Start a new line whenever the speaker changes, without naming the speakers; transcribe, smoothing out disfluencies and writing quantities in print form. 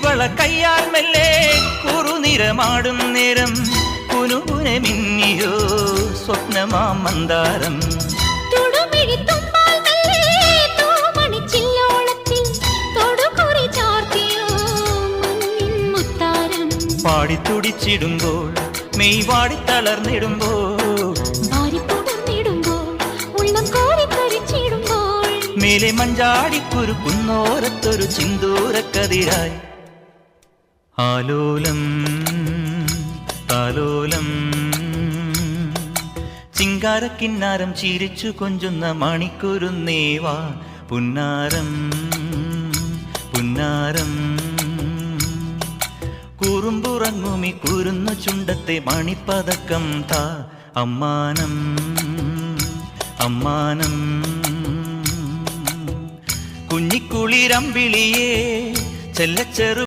ഇവള കയ്യാൽ മെല്ലെ കുറുനിറമാടും നേരം കുനുകുനെ മിന്നിയോ സ്വപ്നമാം മന്ദാരം. പാടിത്തുടിച്ചിടുമ്പോൾ മെയ് വാടി തളർന്നിടുമ്പോൾ മേലെ മഞ്ചാടിക്കുരു കുന്നോരത്തൊരു ചിന്തൂരക്കതിരായി ആലോലം താലോലം ചിങ്കാരക്കിന്നാരം ചിരിച്ചു കൊഞ്ചുന്ന മണിക്കുരുന്നേവാ പുന്നാരം പുന്നാരം. കുറുമ്പുറങ്ങുമി കുരുന്നു ചുണ്ടത്തെ മണിപ്പതക്കം താ അമ്മാനം അമ്മാനം. കുഞ്ഞിക്കുളിരമ്പിളിയേ ചെല്ലച്ചെറു